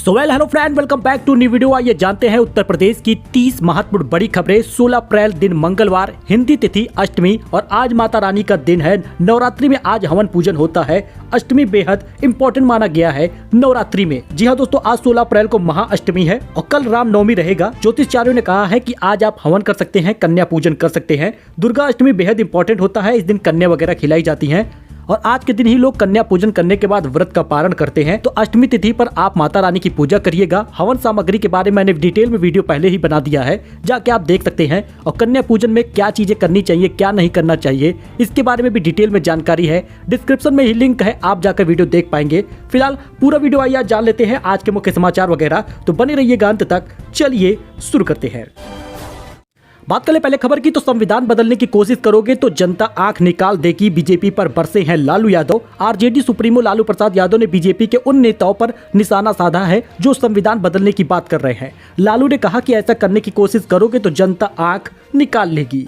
Hello friend, welcome back to new video. आइए जानते हैं उत्तर प्रदेश की 30 महत्वपूर्ण बड़ी खबरें। 16 अप्रैल दिन मंगलवार, हिंदी तिथि अष्टमी और आज माता रानी का दिन है। नवरात्रि में आज हवन पूजन होता है। अष्टमी बेहद इंपॉर्टेंट माना गया है नवरात्रि में। जी हाँ दोस्तों, आज 16 अप्रैल को महाअष्टमी है और कल रामनवमी रहेगा। ज्योतिषाचार्यों ने कहा है कि आज आप हवन कर सकते हैं, कन्या पूजन कर सकते हैं। दुर्गा अष्टमी बेहद इंपॉर्टेंट होता है। इस दिन कन्या वगैरह खिलाई जाती है और आज के दिन ही लोग कन्या पूजन करने के बाद व्रत का पारण करते हैं। तो अष्टमी तिथि पर आप माता रानी की पूजा करिएगा। हवन सामग्री के बारे में मैंने डिटेल में वीडियो पहले ही बना दिया है, जाके आप देख सकते हैं। और कन्या पूजन में क्या चीजें करनी चाहिए, क्या नहीं करना चाहिए, इसके बारे में भी डिटेल में जानकारी है। डिस्क्रिप्शन में ही लिंक है, आप जाकर वीडियो देख पाएंगे। फिलहाल पूरा वीडियो आइए जान लेते हैं आज के मुख्य समाचार वगैरह, तो बने रहिएगा अंत तक। चलिए शुरू करते हैं। बात करें पहले खबर की, तो संविधान बदलने की कोशिश करोगे तो जनता आंख निकाल देगी। बीजेपी पर बरसे हैं लालू यादव। आरजेडी सुप्रीमो लालू प्रसाद यादव ने बीजेपी के उन नेताओं पर निशाना साधा है जो संविधान बदलने की बात कर रहे हैं। लालू ने कहा कि ऐसा करने की कोशिश करोगे तो जनता आंख निकाल लेगी।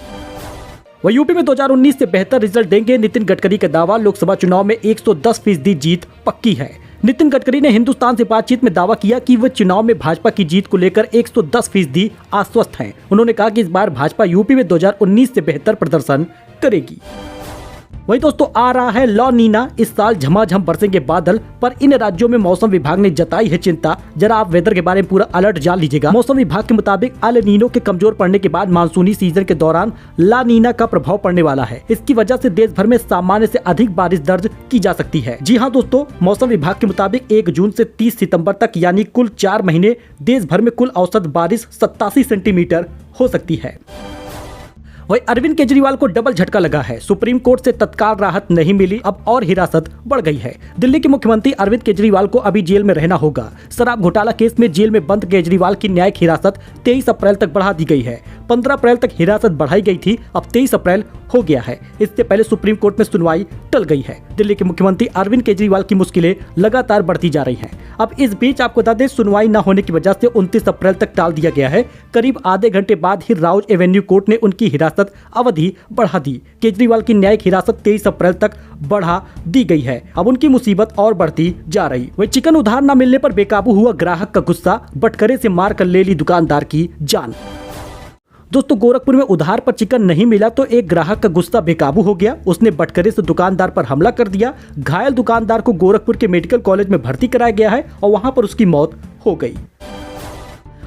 वह यूपी में 2019 से बेहतर रिजल्ट देंगे। नितिन गडकरी का दावा, लोकसभा चुनाव में 110% जीत पक्की है। नितिन गडकरी ने हिंदुस्तान से बातचीत में दावा किया कि वह चुनाव में भाजपा की जीत को लेकर 110% आश्वस्त हैं। उन्होंने कहा कि इस बार भाजपा यूपी में 2019 से बेहतर प्रदर्शन करेगी। वही दोस्तों, आ रहा है ला नीना। इस साल झमाझम बरसेंगे बादल, पर इन राज्यों में मौसम विभाग ने जताई है चिंता। जरा आप वेदर के बारे में पूरा अलर्ट जान लीजिएगा। मौसम विभाग के मुताबिक अल नीनो के कमजोर पड़ने के बाद मानसूनी सीजन के दौरान ला नीना का प्रभाव पड़ने वाला है। इसकी वजह से देश भर में सामान्य से अधिक बारिश दर्ज की जा सकती है। जी हाँ दोस्तों, मौसम विभाग के मुताबिक 1 जून से 30 सितम्बर तक यानी कुल 4 महीने देश भर में कुल औसत बारिश 87 सेंटीमीटर हो सकती है। वही अरविंद केजरीवाल को डबल झटका लगा है। सुप्रीम कोर्ट से तत्काल राहत नहीं मिली, अब और हिरासत बढ़ गई है। दिल्ली के मुख्यमंत्री अरविंद केजरीवाल को अभी जेल में रहना होगा। शराब घोटाला केस में जेल में बंद केजरीवाल की न्यायिक हिरासत 23 अप्रैल तक बढ़ा दी गई है। 15 अप्रैल तक हिरासत बढ़ाई गई थी, अब 23 अप्रैल हो गया है। इससे पहले सुप्रीम कोर्ट में सुनवाई टल गई है। दिल्ली के मुख्यमंत्री अरविंद केजरीवाल की मुश्किलें लगातार बढ़ती जा रही हैं। अब इस बीच आपको बता दें, सुनवाई न होने की वजह से 29 अप्रैल तक टाल दिया गया है। करीब आधे घंटे बाद ही राउज एवेन्यू कोर्ट ने उनकी हिरासत अवधि बढ़ा दी। केजरीवाल की न्यायिक हिरासत 23 अप्रैल तक बढ़ा दी गई है। अब उनकी मुसीबत और बढ़ती जा रही। वही चिकन उधार न मिलने पर बेकाबू हुआ ग्राहक का गुस्सा, बटखरे से मारकर ले ली दुकानदार की जान। दोस्तों, गोरखपुर में उधार पर चिकन नहीं मिला तो एक ग्राहक का गुस्सा बेकाबू हो गया। उसने बटखरे से दुकानदार पर हमला कर दिया। घायल दुकानदार को गोरखपुर के मेडिकल कॉलेज में भर्ती कराया गया है और वहां पर उसकी मौत हो गई।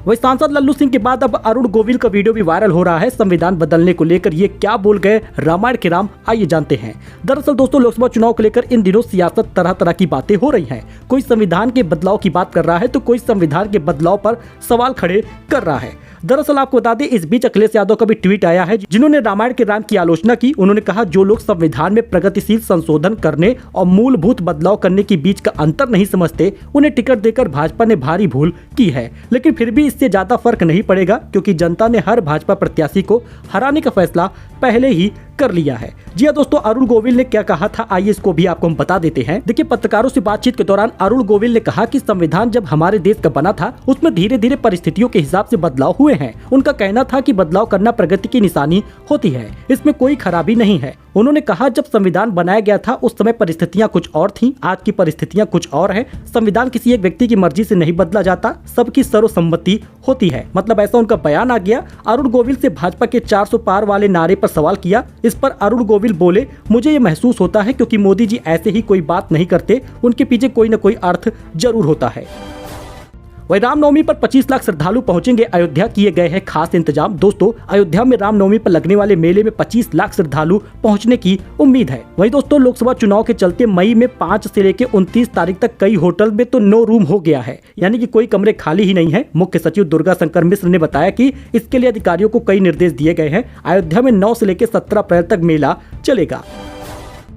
वही सांसद लल्लू सिंह के बाद अब अरुण गोविल का वीडियो भी वायरल हो रहा है। संविधान बदलने को लेकर ये क्या बोल गए रामायण के राम, आइए जानते हैं। दरअसल दोस्तों, लोकसभा चुनाव को लेकर इन दिनों सियासत तरह तरह की बातें हो रही हैं। कोई संविधान के बदलाव की बात कर रहा है तो कोई संविधान के बदलाव पर सवाल खड़े कर रहा है। दरअसल आपको बता दें, इस बीच अखिलेश यादव का भी ट्वीट आया है जिन्होंने रामायण के राम की आलोचना की। उन्होंने कहा, जो लोग संविधान में प्रगतिशील संशोधन करने और मूलभूत बदलाव करने के बीच का अंतर नहीं समझते, उन्हें टिकट देकर भाजपा ने भारी भूल की है। लेकिन फिर भी इससे ज्यादा फर्क नहीं पड़ेगा क्योंकि जनता ने हर भाजपा प्रत्याशी को हराने का फैसला पहले ही कर लिया है। जी हाँ दोस्तों, अरुण गोविल ने क्या कहा था, आइए इसको भी आपको हम बता देते हैं। देखिए, पत्रकारों से बातचीत के दौरान अरुण गोविल ने कहा कि संविधान जब हमारे देश का बना था उसमें धीरे धीरे परिस्थितियों के हिसाब से बदलाव हुए हैं। उनका कहना था कि बदलाव करना प्रगति की निशानी होती है, इसमें कोई खराबी नहीं है। उन्होंने कहा, जब संविधान बनाया गया था उस समय परिस्थितियां कुछ और थीं, आज की परिस्थितियां कुछ और है। संविधान किसी एक व्यक्ति की मर्जी से नहीं बदला जाता, सबकी सर्वसम्मति होती है। मतलब ऐसा उनका बयान आ गया। अरुण गोविल से भाजपा के 400 पार वाले नारे पर सवाल किया। इस पर अरुण गोविल बोले, मुझे ये महसूस होता है क्योंकि मोदी जी ऐसे ही कोई बात नहीं करते, उनके पीछे कोई न कोई अर्थ जरूर होता है। वही रामनवमी पर 25 लाख श्रद्धालु पहुंचेंगे अयोध्या, किए गए हैं खास इंतजाम। दोस्तों, अयोध्या में रामनवमी पर लगने वाले मेले में 25 लाख श्रद्धालु पहुंचने की उम्मीद है। वही दोस्तों, लोकसभा चुनाव के चलते मई में 5 से लेकर 29 तारीख तक कई होटल में तो नो रूम हो गया है, यानी कि कोई कमरे खाली ही नहीं है। मुख्य सचिव दुर्गा शंकर मिश्र ने बताया कि इसके लिए अधिकारियों को कई निर्देश दिए गए हैं। अयोध्या में 9 से लेकर 17 अप्रैल तक मेला चलेगा।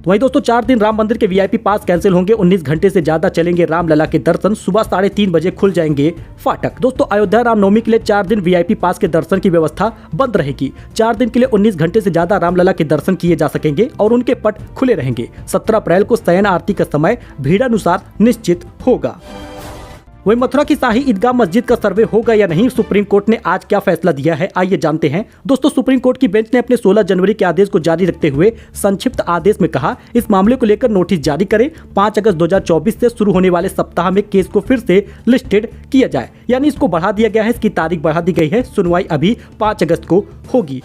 वहीं दोस्तों, 4 दिन राम मंदिर के वीआईपी पास कैंसिल होंगे। 19 घंटे से ज्यादा चलेंगे रामलला के दर्शन। सुबह 3:30 बजे खुल जाएंगे फाटक। दोस्तों, अयोध्या रामनवमी के लिए 4 दिन वीआईपी पास के दर्शन की व्यवस्था बंद रहेगी। 4 दिन के लिए 19 घंटे से ज्यादा रामलला के दर्शन किए जा सकेंगे और उनके पट खुले रहेंगे। 17 अप्रैल को शयन आरती का समय भीड़ानुसार निश्चित होगा। वही मथुरा की शाही ईदगाह मस्जिद का सर्वे होगा या नहीं, सुप्रीम कोर्ट ने आज क्या फैसला दिया है, आइए जानते हैं। दोस्तों, सुप्रीम कोर्ट की बेंच ने अपने 16 जनवरी के आदेश को जारी रखते हुए संक्षिप्त आदेश में कहा, इस मामले को लेकर नोटिस जारी करें। 5 अगस्त 2024 से शुरू होने वाले सप्ताह में केस को फिर से लिस्टेड किया जाए, यानी इसको बढ़ा दिया गया है, इसकी तारीख बढ़ा दी गई है। सुनवाई अभी 5 अगस्त को होगी।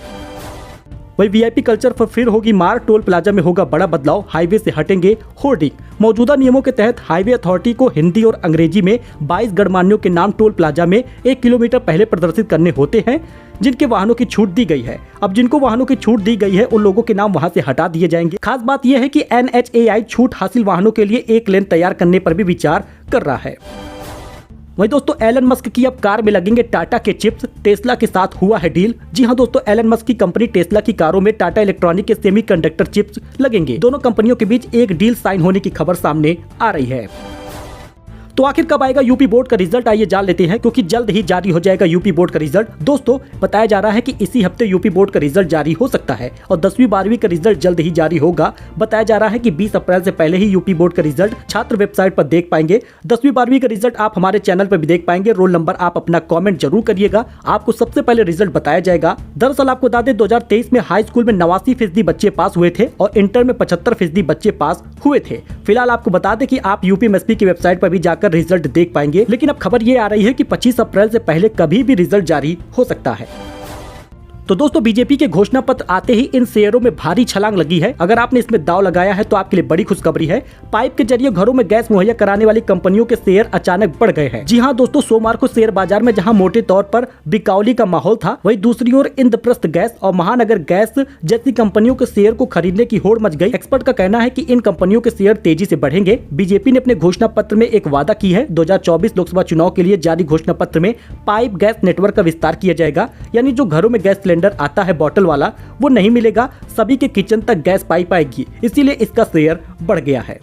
वही वीआईपी कल्चर पर फिर होगी मार, टोल प्लाजा में होगा बड़ा बदलाव, हाईवे से हटेंगे होर्डिंग। मौजूदा नियमों के तहत हाईवे अथॉरिटी को हिंदी और अंग्रेजी में 22 गणमान्यों के नाम टोल प्लाजा में 1 किलोमीटर पहले प्रदर्शित करने होते हैं, जिनके वाहनों की छूट दी गई है। अब जिनको वाहनों की छूट दी गई है उन लोगों के नाम वहां से हटा दिए जाएंगे। खास बात यह है कि NHAI छूट हासिल वाहनों के लिए 1 लेन तैयार करने पर भी विचार कर रहा है। वहीं दोस्तों, एलन मस्क की अब कार में लगेंगे टाटा के चिप्स, टेस्ला के साथ हुआ है डील। जी हां दोस्तों, एलन मस्क की कंपनी टेस्ला की कारों में टाटा इलेक्ट्रॉनिक के सेमीकंडक्टर चिप्स लगेंगे। दोनों कंपनियों के बीच एक डील साइन होने की खबर सामने आ रही है। तो आखिर कब आएगा यूपी बोर्ड का रिजल्ट, आइए जान लेते हैं, क्योंकि जल्द ही जारी हो जाएगा यूपी बोर्ड का रिजल्ट। दोस्तों, बताया जा रहा है कि इसी हफ्ते यूपी बोर्ड का रिजल्ट जारी हो सकता है और 10वीं 12वीं का रिजल्ट जल्द ही जारी होगा। बताया जा रहा है कि 20 अप्रैल से पहले ही यूपी बोर्ड का रिजल्ट छात्र वेबसाइट पर देख पाएंगे। 10वीं 12वीं का रिजल्ट आप हमारे चैनल पर भी देख पाएंगे। रोल नंबर आप अपना कॉमेंट जरूर करिएगा, आपको सबसे पहले रिजल्ट बताया जाएगा। दरअसल आपको बता दें, 2023 में हाई स्कूल में 89% बच्चे पास हुए थे और इंटर में 75% बच्चे पास हुए थे। फिलहाल आपको बता दें कि आप यूपीएमएसपी की वेबसाइट पर भी जाकर रिजल्ट देख पाएंगे। लेकिन अब खबर ये आ रही है कि 25 अप्रैल से पहले कभी भी रिजल्ट जारी हो सकता है। तो दोस्तों, बीजेपी के घोषणा पत्र आते ही इन शेयरों में भारी छलांग लगी है। अगर आपने इसमें दाव लगाया है तो आपके लिए बड़ी खुशखबरी है। पाइप के जरिए घरों में गैस मुहैया कराने वाली कंपनियों के शेयर अचानक बढ़ गए हैं। जी हां दोस्तों, सोमवार को शेयर बाजार में जहां मोटे तौर पर बिकावली का माहौल था, वहीं दूसरी ओर इंद्रप्रस्थ गैस और महानगर गैस जैसी कंपनियों के शेयर को खरीदने की होड़ मच गई। एक्सपर्ट का कहना है कि इन कंपनियों के शेयर तेजी से बढ़ेंगे। बीजेपी ने अपने घोषणा पत्र में एक वादा की है। 2024 लोकसभा चुनाव के लिए जारी घोषणा पत्र में पाइप गैस नेटवर्क का विस्तार किया जाएगा, यानी जो घरों में गैस सिलेंडर आता है बॉटल वाला, वो नहीं मिलेगा, सभी के किचन तक गैस पाइप आएगी, इसीलिए इसका शेयर बढ़ गया है।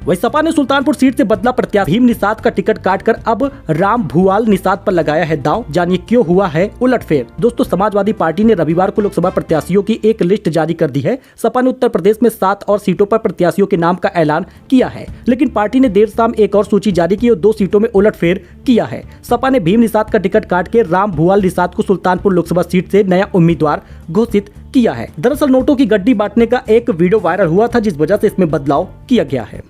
वही सपा ने सुल्तानपुर सीट से बदला प्रत्याशी, भीम निषाद का टिकट काटकर अब राम भुवाल निषाद पर लगाया है दांव। जानिए क्यों हुआ है उलटफेर। दोस्तों, समाजवादी पार्टी ने रविवार को लोकसभा प्रत्याशियों की एक लिस्ट जारी कर दी है। सपा ने उत्तर प्रदेश में 7 और सीटों पर प्रत्याशियों के नाम का ऐलान किया है, लेकिन पार्टी ने देर शाम एक और सूची जारी की और 2 सीटों में उलटफेर किया है। सपा ने भीम निषाद का टिकट काट के राम भुवाल निषाद को सुल्तानपुर लोकसभा सीट से नया उम्मीदवार घोषित किया है। दरअसल नोटों की गड्डी बांटने का एक वीडियो वायरल हुआ था, जिस वजह से इसमें बदलाव किया गया है।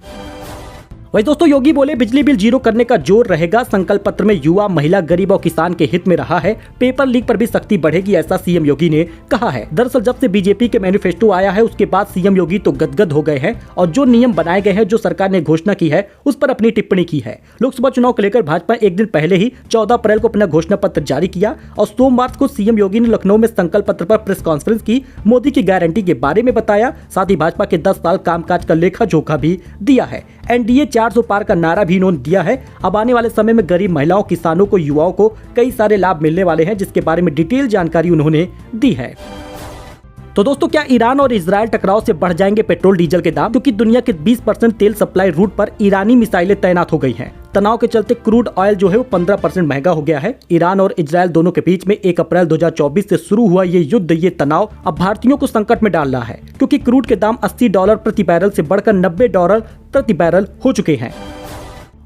वही दोस्तों, योगी बोले बिजली बिल जीरो करने का जोर रहेगा। संकल्प पत्र में युवा, महिला, गरीब और किसान के हित में रहा है। पेपर लीक पर भी सख्ती बढ़ेगी, ऐसा सीएम योगी ने कहा है। दरअसल जब से बीजेपी के मैनिफेस्टो आया है उसके बाद सीएम योगी तो गदगद हो गए हैं और जो नियम बनाए गए हैं, जो सरकार ने घोषणा की है, उस पर अपनी टिप्पणी की है। लोकसभा चुनाव को लेकर भाजपा एक दिन पहले ही 14 अप्रैल को अपना घोषणा पत्र जारी किया और सोमवार को सीएम योगी ने लखनऊ में संकल्प पत्र पर प्रेस कॉन्फ्रेंस की, मोदी की गारंटी के बारे में बताया। साथ ही भाजपा के 10 साल कामकाज का लेखा जोखा भी दिया है। एनडीए 400 पार का नारा भी इन्होंने दिया है। अब आने वाले समय में गरीब महिलाओं, किसानों को, युवाओं को कई सारे लाभ मिलने वाले हैं, जिसके बारे में डिटेल जानकारी उन्होंने दी है। तो दोस्तों, क्या ईरान और इजरायल टकराव से बढ़ जाएंगे पेट्रोल डीजल के दाम, क्योंकि दुनिया के 20% तेल सप्लाई रूट पर ईरानी मिसाइलें तैनात हो गई हैं। तनाव के चलते क्रूड ऑयल जो है वो 15% महंगा हो गया है। ईरान और इजरायल दोनों के बीच में 1 अप्रैल 2024 से शुरू हुआ ये युद्ध, ये तनाव अब भारतीयों को संकट में डाल रहा है, क्योंकि क्रूड के दाम $80 प्रति बैरल से बढ़कर $90 प्रति बैरल हो चुके हैं।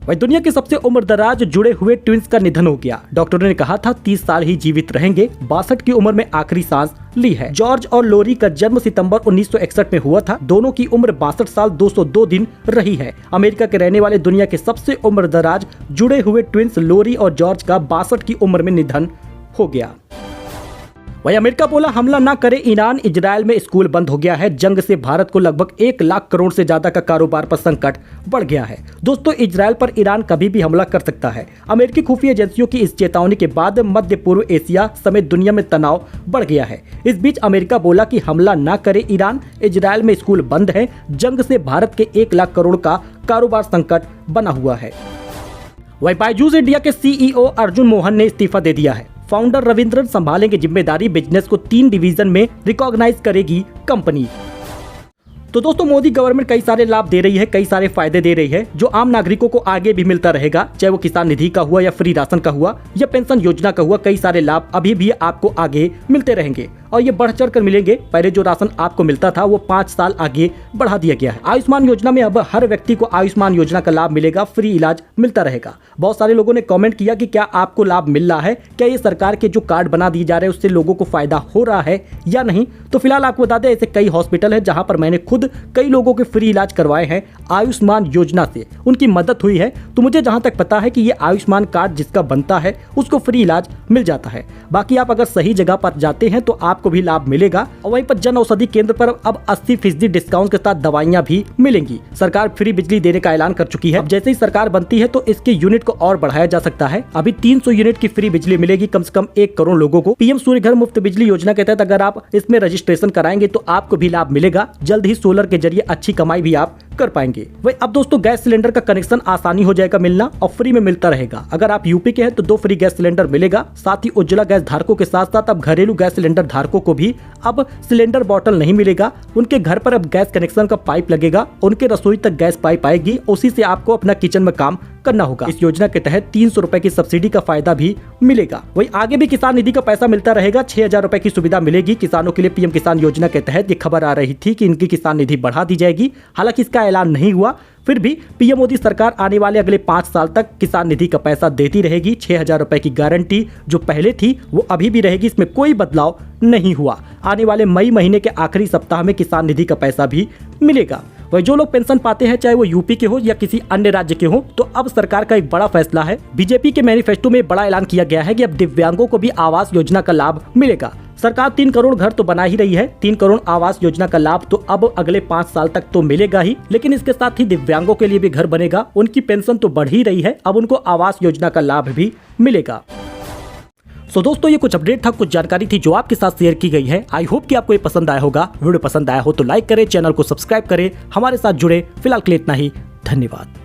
वही दुनिया के सबसे उम्रदराज जुड़े हुए ट्विंस का निधन हो गया। डॉक्टरों ने कहा था 30 साल ही जीवित रहेंगे। 62 की उम्र में आखिरी सांस ली है। जॉर्ज और लोरी का जन्म सितंबर 1961 में हुआ था। दोनों की उम्र 62 साल 202 दिन रही है। अमेरिका के रहने वाले दुनिया के सबसे उम्रदराज जुड़े हुए ट्विंस लोरी और जॉर्ज का 62 की उम्र में निधन हो गया। वही अमेरिका बोला हमला ना करे ईरान, इजरायल में स्कूल बंद हो गया है। जंग से भारत को लगभग 1 लाख करोड़ से ज्यादा का कारोबार पर संकट बढ़ गया है। दोस्तों, इजरायल पर ईरान कभी भी हमला कर सकता है। अमेरिकी खुफिया एजेंसियों की इस चेतावनी के बाद मध्य पूर्व एशिया समेत दुनिया में तनाव बढ़ गया है। इस बीच अमेरिका बोला कि हमला ना करे ईरान, इजरायल में स्कूल बंद है। जंग से भारत के 1 लाख करोड़ का कारोबार संकट बना हुआ है। वही बायजूस इंडिया के सीईओ अर्जुन मोहन ने इस्तीफा दे दिया है। फाउंडर रविंद्रन संभालेंगे जिम्मेदारी। बिजनेस को 3 डिवीजन में रिकॉग्नाइज करेगी कंपनी। तो दोस्तों, मोदी गवर्नमेंट कई सारे लाभ दे रही है, कई सारे फायदे दे रही है, जो आम नागरिकों को आगे भी मिलता रहेगा। चाहे वो किसान निधि का हुआ या फ्री राशन का हुआ या पेंशन योजना का हुआ, कई सारे लाभ अभी भी आपको आगे मिलते रहेंगे। और ये बढ़ चढ़ कर मिलेंगे। पहले जो राशन आपको मिलता था वो 5 साल आगे बढ़ा दिया गया है। आयुष्मान योजना में अब हर व्यक्ति को आयुष्मान योजना का लाभ मिलेगा, फ्री इलाज मिलता रहेगा। बहुत सारे लोगों ने कमेंट किया कि क्या आपको लाभ मिल रहा है, क्या ये सरकार के जो कार्ड बना दिए जा रहे हैं उससे लोगों को फायदा हो रहा है या नहीं। तो फिलहाल आपको बता दें ऐसे कई हॉस्पिटल है जहां पर मैंने खुद कई लोगों के फ्री इलाज करवाए हैं आयुष्मान योजना से, उनकी मदद हुई है। तो मुझे जहां तक पता है कि ये आयुष्मान कार्ड जिसका बनता है उसको फ्री इलाज मिल जाता है। बाकी आप अगर सही जगह पर जाते हैं तो आपको भी लाभ मिलेगा। और वहीं पर जन औषधि केंद्र पर अब 80% डिस्काउंट के साथ दवाइयां भी मिलेंगी। सरकार फ्री बिजली देने का ऐलान कर चुकी है। अब जैसे ही सरकार बनती है तो इसके यूनिट को और बढ़ाया जा सकता है। अभी 300 यूनिट की फ्री बिजली मिलेगी कम से कम 1 करोड़ लोगों को। पीएम सूर्य घर मुफ्त बिजली योजना के तहत अगर आप इसमें रजिस्ट्रेशन कराएंगे तो आपको भी लाभ मिलेगा। जल्द ही सोलर के जरिए अच्छी कमाई भी आप कर पाएंगे। वही अब दोस्तों गैस सिलेंडर का कनेक्शन आसानी हो जाएगा मिलना और फ्री में मिलता रहेगा। अगर आप यूपी के हैं तो 2 फ्री गैस सिलेंडर मिलेगा। साथ ही उज्ज्वला गैस धारकों के साथ साथ अब घरेलू गैस सिलेंडर धारकों को भी अब सिलेंडर बॉटल नहीं मिलेगा। उनके घर पर अब गैस कनेक्शन का पाइप लगेगा, उनके रसोई तक गैस पाइप आएगी, उसी से आपको अपना किचन में काम करना होगा। इस योजना के तहत 300 रुपए की सब्सिडी का फायदा भी मिलेगा। वही आगे भी किसान निधि का पैसा मिलता रहेगा। 6000 रुपए की सुविधा मिलेगी किसानों के लिए। पीएम किसान योजना के तहत ये खबर आ रही थी कि इनकी किसान निधि बढ़ा दी जाएगी। हालांकि इसका ऐलान नहीं हुआ, फिर भी पीएम मोदी सरकार आने वाले अगले 5 साल तक किसान निधि का पैसा देती रहेगी। 6000 रुपए की गारंटी जो पहले थी वो अभी भी रहेगी, इसमें कोई बदलाव नहीं हुआ। आने वाले मई महीने के आखिरी सप्ताह में किसान निधि का पैसा भी मिलेगा। वही जो लोग पेंशन पाते हैं चाहे वो यूपी के हो या किसी अन्य राज्य के हो, तो अब सरकार का एक बड़ा फैसला है। बीजेपी के मैनिफेस्टो में बड़ा ऐलान किया गया है कि अब दिव्यांगों को भी आवास योजना का लाभ मिलेगा। सरकार 3 करोड़ घर तो बना ही रही है। 3 करोड़ आवास योजना का लाभ तो अब अगले 5 साल तक तो मिलेगा ही, लेकिन इसके साथ ही दिव्यांगों के लिए भी घर बनेगा। उनकी पेंशन तो बढ़ ही रही है, अब उनको आवास योजना का लाभ भी मिलेगा। सो दोस्तों ये कुछ अपडेट था, कुछ जानकारी थी जो आपके साथ शेयर की गई है। आई होप कि आपको ये पसंद आया होगा। वीडियो पसंद आया हो तो लाइक करें, चैनल को सब्सक्राइब करें, हमारे साथ जुड़े। फिलहाल के लिए इतना ही, धन्यवाद।